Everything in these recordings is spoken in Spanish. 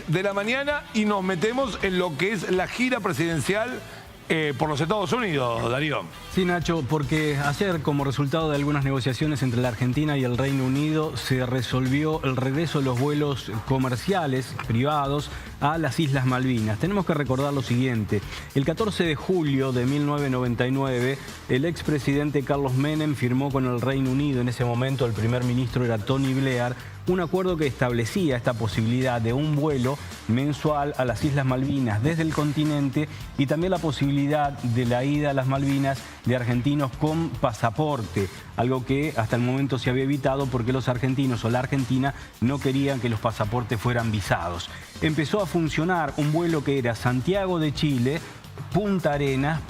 6 de la mañana y nos metemos en lo que es la gira presidencial por los Estados Unidos, Darío. Sí, Nacho, porque ayer, como resultado de algunas negociaciones entre la Argentina y el Reino Unido, se resolvió el regreso de los vuelos comerciales privados a las Islas Malvinas. Tenemos que recordar lo siguiente. El 14 de julio de 1999, el expresidente Carlos Menem firmó con el Reino Unido, en ese momento el primer ministro era Tony Blair, un acuerdo que establecía esta posibilidad de un vuelo mensual a las Islas Malvinas desde el continente y también la posibilidad de la ida a las Malvinas de argentinos con pasaporte, algo que hasta el momento se había evitado porque los argentinos o la Argentina no querían que los pasaportes fueran visados. Empezó a funcionar un vuelo que era Santiago de Chile, Punta Arenas,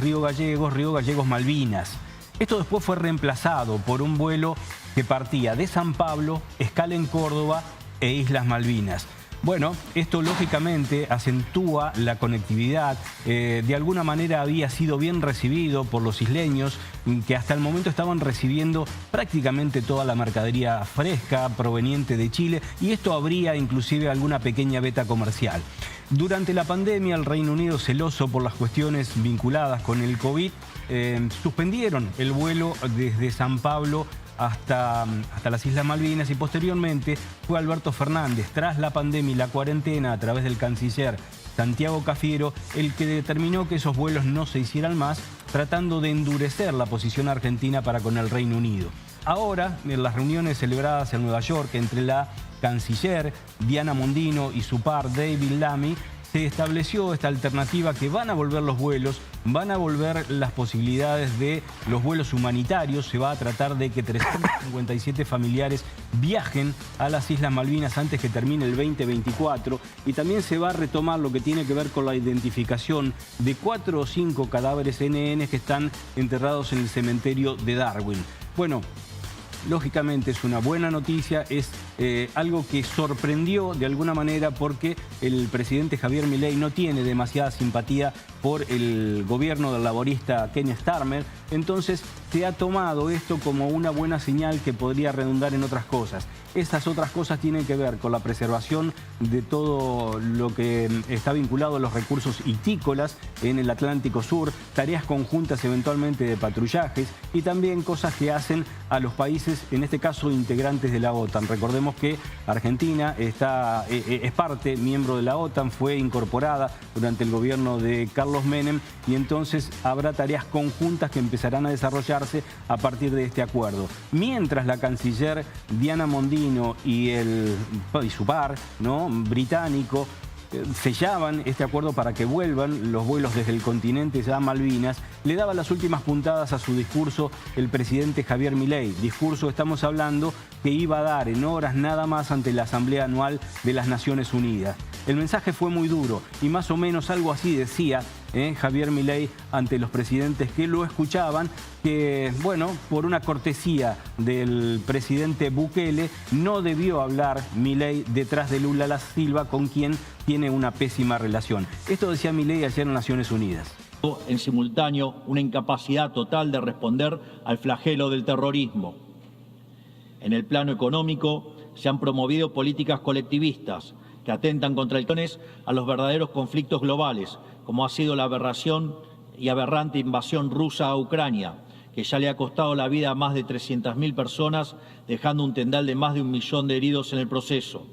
Río Gallegos, Malvinas. Esto después fue reemplazado por un vuelo que partía de San Pablo, escala en Córdoba e Islas Malvinas. Bueno, esto lógicamente acentúa la conectividad. De alguna manera había sido bien recibido por los isleños, que hasta el momento estaban recibiendo prácticamente toda la mercadería fresca proveniente de Chile, y esto abría inclusive alguna pequeña veta comercial. Durante la pandemia, el Reino Unido, celoso por las cuestiones vinculadas con el COVID, suspendieron el vuelo desde San Pablo hasta las Islas Malvinas, y posteriormente fue Alberto Fernández, tras la pandemia y la cuarentena, a través del canciller Santiago Cafiero, el que determinó que esos vuelos no se hicieran más, tratando de endurecer la posición argentina para con el Reino Unido. Ahora, en las reuniones celebradas en Nueva York entre la canciller Diana Mondino y su par David Lammy, se estableció esta alternativa, que van a volver los vuelos, van a volver las posibilidades de los vuelos humanitarios. Se va a tratar de que 357 familiares viajen a las Islas Malvinas antes que termine el 2024, y también se va a retomar lo que tiene que ver con la identificación de 4 o 5 cadáveres NN que están enterrados en el cementerio de Darwin. Bueno, lógicamente es una buena noticia, es algo que sorprendió de alguna manera, porque el presidente Javier Milei no tiene demasiada simpatía por el gobierno del laborista Keir Starmer. Entonces se ha tomado esto como una buena señal que podría redundar en otras cosas. Estas otras cosas tienen que ver con la preservación de todo lo que está vinculado a los recursos itícolas en el Atlántico Sur, tareas conjuntas eventualmente de patrullajes, y también cosas que hacen a los países, en este caso integrantes de la OTAN. Recordemos que Argentina es parte, miembro de la OTAN, fue incorporada durante el gobierno de Carlos Menem, y entonces habrá tareas conjuntas que empezarán a desarrollarse a partir de este acuerdo. Mientras la canciller Diana Mondino y su par, ¿no?, británico, sellaban este acuerdo para que vuelvan los vuelos desde el continente a Malvinas, le daba las últimas puntadas a su discurso el presidente Javier Milei. Discurso, estamos hablando, que iba a dar en horas nada más ante la Asamblea Anual de las Naciones Unidas. El mensaje fue muy duro, y más o menos algo así decía Javier Milei ante los presidentes que lo escuchaban, que, bueno, por una cortesía del presidente Bukele, no debió hablar Milei detrás de Lula da Silva, con quien tiene una pésima relación. Esto decía Milei ayer en Naciones Unidas. En simultáneo, una incapacidad total de responder al flagelo del terrorismo. En el plano económico, se han promovido políticas colectivistas que atentan contra a los verdaderos conflictos globales, como ha sido la aberración y aberrante invasión rusa a Ucrania, que ya le ha costado la vida a más de 300.000 personas, dejando un tendal de más de 1 millón de heridos en el proceso.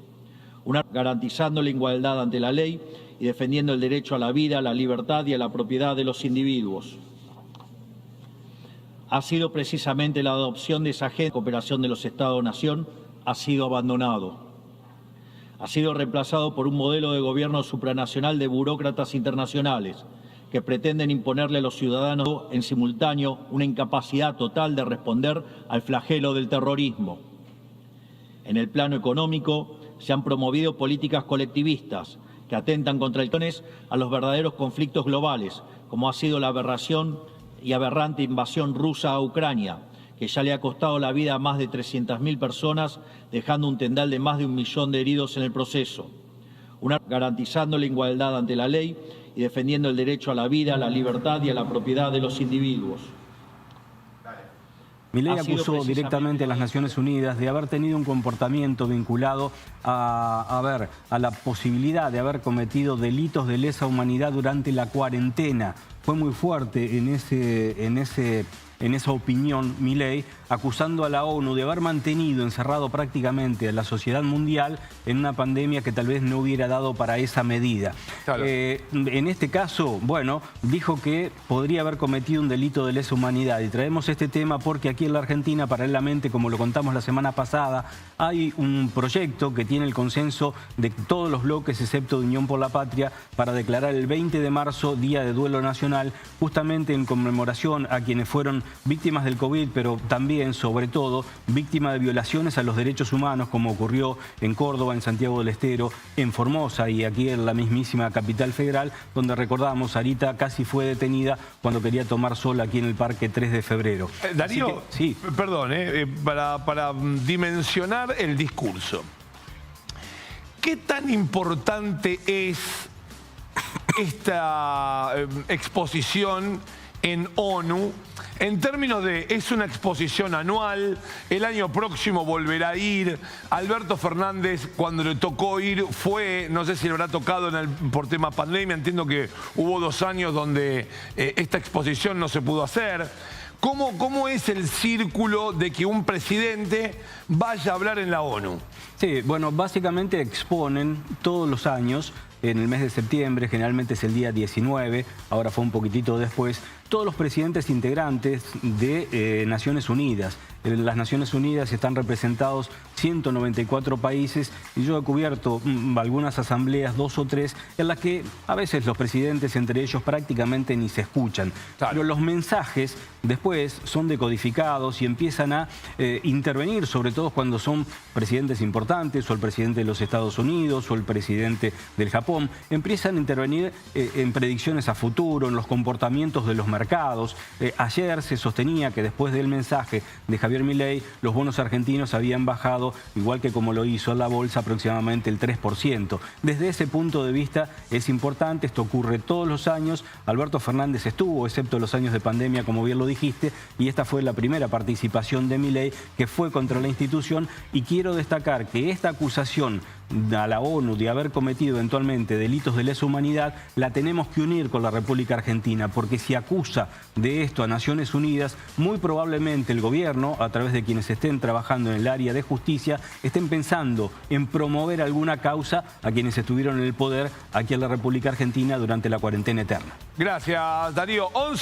Garantizando la igualdad ante la ley y defendiendo el derecho a la vida, a la libertad y a la propiedad de los individuos. Ha sido precisamente la adopción de esa agenda de cooperación de los Estados-nación ha sido abandonado. Ha sido reemplazado por un modelo de gobierno supranacional de burócratas internacionales que pretenden imponerle a los ciudadanos en simultáneo una incapacidad total de responder al flagelo del terrorismo. En el plano económico, se han promovido políticas colectivistas que atentan contra a los verdaderos conflictos globales, como ha sido la aberración y aberrante invasión rusa a Ucrania, que ya le ha costado la vida a más de 300.000 personas, dejando un tendal de más de 1 millón de heridos en el proceso. Garantizando la igualdad ante la ley y defendiendo el derecho a la vida, a la libertad y a la propiedad de los individuos. Milei ha sido acusó precisamente directamente a las Naciones Unidas de haber tenido un comportamiento vinculado a la posibilidad de haber cometido delitos de lesa humanidad durante la cuarentena. Fue muy fuerte en esa opinión Milei, acusando a la ONU de haber mantenido encerrado prácticamente a la sociedad mundial en una pandemia que tal vez no hubiera dado para esa medida. Claro. En este caso, bueno, dijo que podría haber cometido un delito de lesa humanidad. Y traemos este tema porque aquí en la Argentina, paralelamente, como lo contamos la semana pasada, hay un proyecto que tiene el consenso de todos los bloques, excepto de Unión por la Patria, para declarar el 20 de marzo Día de Duelo Nacional, justamente en conmemoración a quienes fueron víctimas del COVID, pero también, sobre todo, víctimas de violaciones a los derechos humanos, como ocurrió en Córdoba, en Santiago del Estero, en Formosa y aquí en la mismísima capital federal, donde recordamos, Sarita casi fue detenida cuando quería tomar sol aquí en el Parque 3 de febrero. Darío, sí. Perdón, para dimensionar el discurso. ¿Qué tan importante es esta exposición en ONU? En términos de, es una exposición anual, el año próximo volverá a ir. Alberto Fernández, cuando le tocó ir, fue, no sé si le habrá tocado por tema pandemia, entiendo que hubo 2 años donde esta exposición no se pudo hacer. ¿Cómo es el círculo de que un presidente vaya a hablar en la ONU? Sí, bueno, básicamente exponen todos los años, en el mes de septiembre, generalmente es el día 19, ahora fue un poquitito después, todos los presidentes integrantes de Naciones Unidas. En las Naciones Unidas están representados 194 países y yo he cubierto algunas asambleas, 2 o 3, en las que a veces los presidentes entre ellos prácticamente ni se escuchan. Claro. Pero los mensajes después son decodificados y empiezan a intervenir, sobre todo cuando son presidentes importantes, o el presidente de los Estados Unidos, o el presidente del Japón. Empiezan a intervenir en predicciones a futuro, en los comportamientos de los mercados. Ayer se sostenía que después del mensaje de Javier Milei, los bonos argentinos habían bajado, igual que como lo hizo la bolsa, aproximadamente el 3%. Desde ese punto de vista es importante, esto ocurre todos los años. Alberto Fernández estuvo, excepto los años de pandemia, como bien lo dijiste, y esta fue la primera participación de Milei, que fue contra la institución, y quiero destacar que esta acusación a la ONU de haber cometido eventualmente delitos de lesa humanidad, la tenemos que unir con la República Argentina, porque si acusa de esto a Naciones Unidas, muy probablemente el gobierno, a través de quienes estén trabajando en el área de justicia, estén pensando en promover alguna causa a quienes estuvieron en el poder aquí en la República Argentina durante la cuarentena eterna. Gracias, Darío. 11